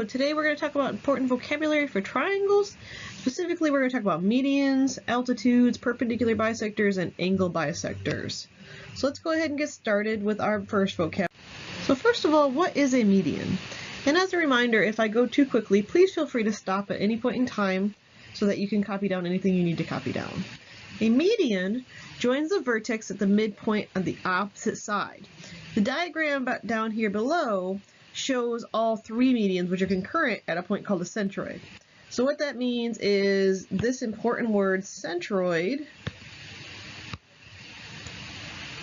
So today we're going to talk about important vocabulary for triangles. Specifically, we're going to talk about medians, altitudes, perpendicular bisectors, and angle bisectors. So let's go ahead and get started with our first vocab. So first of all, what is a median? And as a reminder, if I go too quickly, please feel free to stop at any point in time so that you can copy down anything you need to copy down. A median joins the vertex at the midpoint on the opposite side. The diagram down here below shows all three medians, which are concurrent at a point called a centroid. So what that means is this important word, centroid,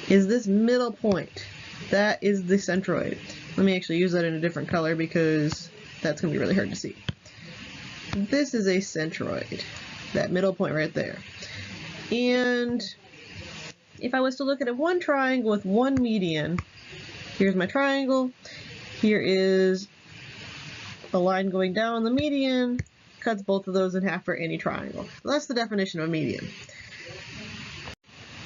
is this middle point. That is the centroid. Let me actually use that in a different color because that's going to be really hard to see. This is a centroid, that middle point right there. And if I was to look at one triangle with one median, here's my triangle, here is a line going down the median, cuts both of those in half for any triangle. So that's the definition of a median.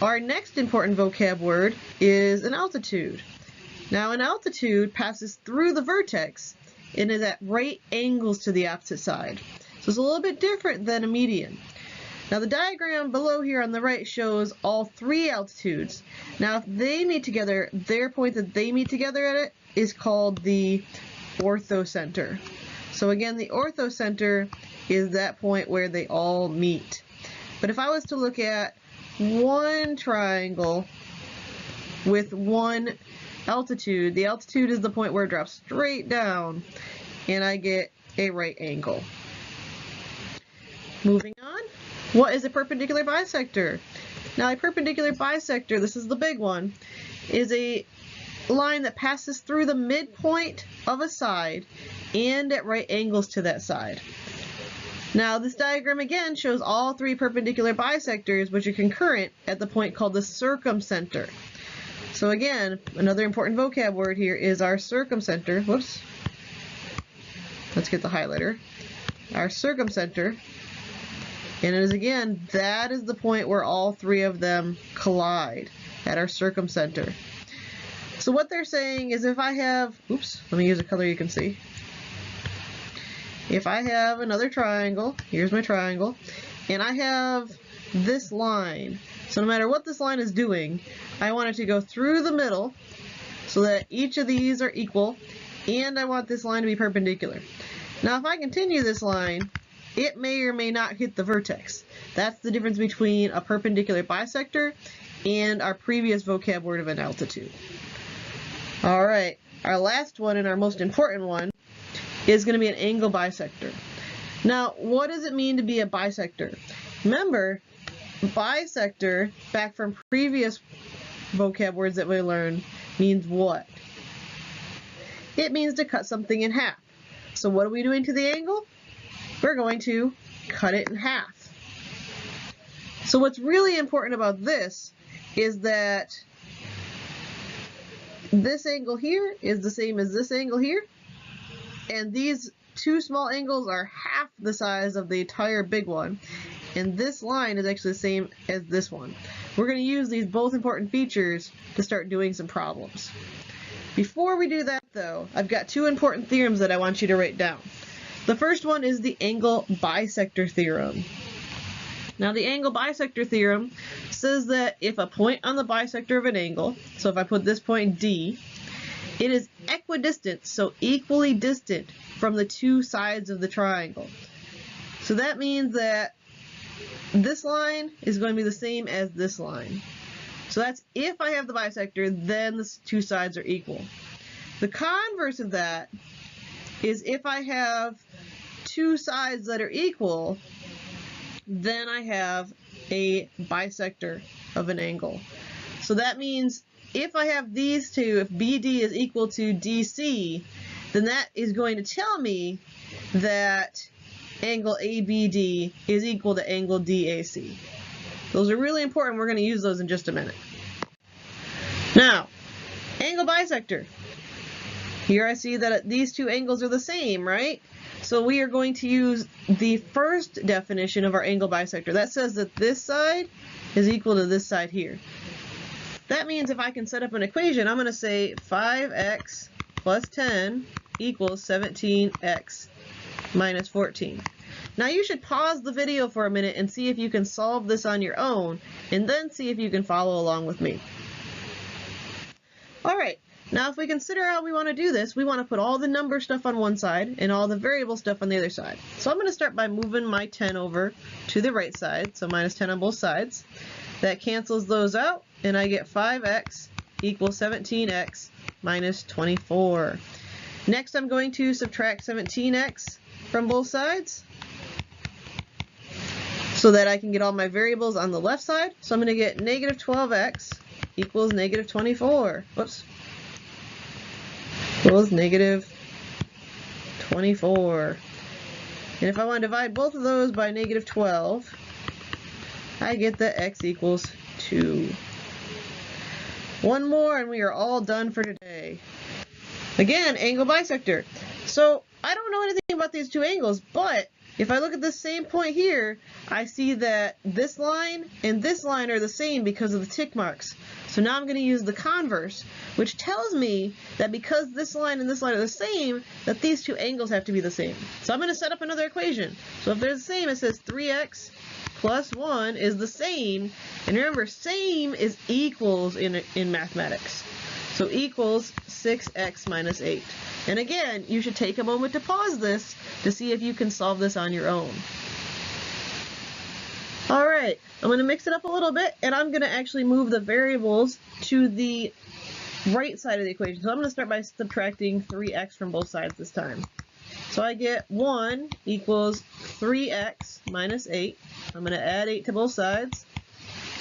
Our next important vocab word is an altitude. Now an altitude passes through the vertex and is at right angles to the opposite side. So it's a little bit different than a median. Now the diagram below here on the right shows all three altitudes. Now if they meet together, their point that they meet together at it is called the orthocenter. So again, the orthocenter is that point where they all meet. But if I was to look at one triangle with one altitude, the altitude is the point where it drops straight down and I get a right angle. Moving on, what is a perpendicular bisector? Now a perpendicular bisector, this is the big one, is a line that passes through the midpoint of a side and at right angles to that side. Now this diagram again shows all three perpendicular bisectors which are concurrent at the point called the circumcenter. So again, another important vocab word here is our circumcenter. Whoops. Let's get the highlighter. Our circumcenter. And it is again, that is the point where all three of them collide at our circumcenter. So what they're saying is if I have, oops, let me use a color you can see. If I have another triangle, here's my triangle, and I have this line. So no matter what this line is doing, I want it to go through the middle so that each of these are equal, and I want this line to be perpendicular. Now if I continue this line, it may or may not hit the vertex. That's the difference between a perpendicular bisector and our previous vocab word of an altitude. All right, our last one and our most important one is going to be an angle bisector. Now, what does it mean to be a bisector? Remember, bisector, back from previous vocab words that we learned, means what? It means to cut something in half. So what are we doing to the angle? We're going to cut it in half. So what's really important about this is that this angle here is the same as this angle here, and these two small angles are half the size of the entire big one, and this line is actually the same as this one. We're going to use these both important features to start doing some problems. Before we do that though, I've got two important theorems that I want you to write down. The first one is the angle bisector theorem. Now the angle bisector theorem says that if a point on the bisector of an angle, so if I put this point D, it is equidistant, so equally distant from the two sides of the triangle. So that means that this line is going to be the same as this line. So that's if I have the bisector, then the two sides are equal. The converse of that is if I have two sides that are equal, then I have a bisector of an angle. So that means if I have these two, if BD is equal to DC, then that is going to tell me that angle ABD is equal to angle DAC. Those are really important. We're going to use those in just a minute. Now, angle bisector. Here I see that these two angles are the same, right? So we are going to use the first definition of our angle bisector. That says that this side is equal to this side here. That means if I can set up an equation, I'm going to say 5x plus 10 equals 17x minus 14. Now you should pause the video for a minute and see if you can solve this on your own, and then see if you can follow along with me. Alright, now if we consider how we want to do this, we want to put all the number stuff on one side and all the variable stuff on the other side. So I'm going to start by moving my 10 over to the right side, so minus 10 on both sides. That cancels those out, and I get 5x equals 17x minus 24. Next I'm going to subtract 17x from both sides, so that I can get all my variables on the left side. So I'm going to get negative 12x equals negative 24. Whoops. Equals negative 24. And if I want to divide both of those by negative 12, I get that x equals 2. One more and we are all done for today. Again, angle bisector. So I don't know anything about these two angles, but if I look at this same point here, I see that this line and this line are the same because of the tick marks. So now I'm going to use the converse, which tells me that because this line and this line are the same, that these two angles have to be the same. So I'm going to set up another equation. So if they're the same, it says 3x plus 1 is the same. And remember, same is equals in mathematics. So equals 6x minus 8. And again, you should take a moment to pause this to see if you can solve this on your own. Alright, I'm going to mix it up a little bit, and I'm going to actually move the variables to the right side of the equation. So I'm going to start by subtracting 3x from both sides this time. So I get 1 equals 3x minus 8. I'm going to add 8 to both sides.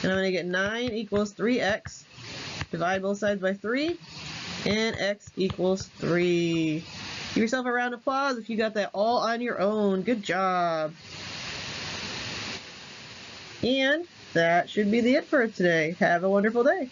And I'm going to get 9 equals 3x. Divide both sides by 3. And x equals 3. Give yourself a round of applause if you got that all on your own. Good job. And that should be it for today. Have a wonderful day.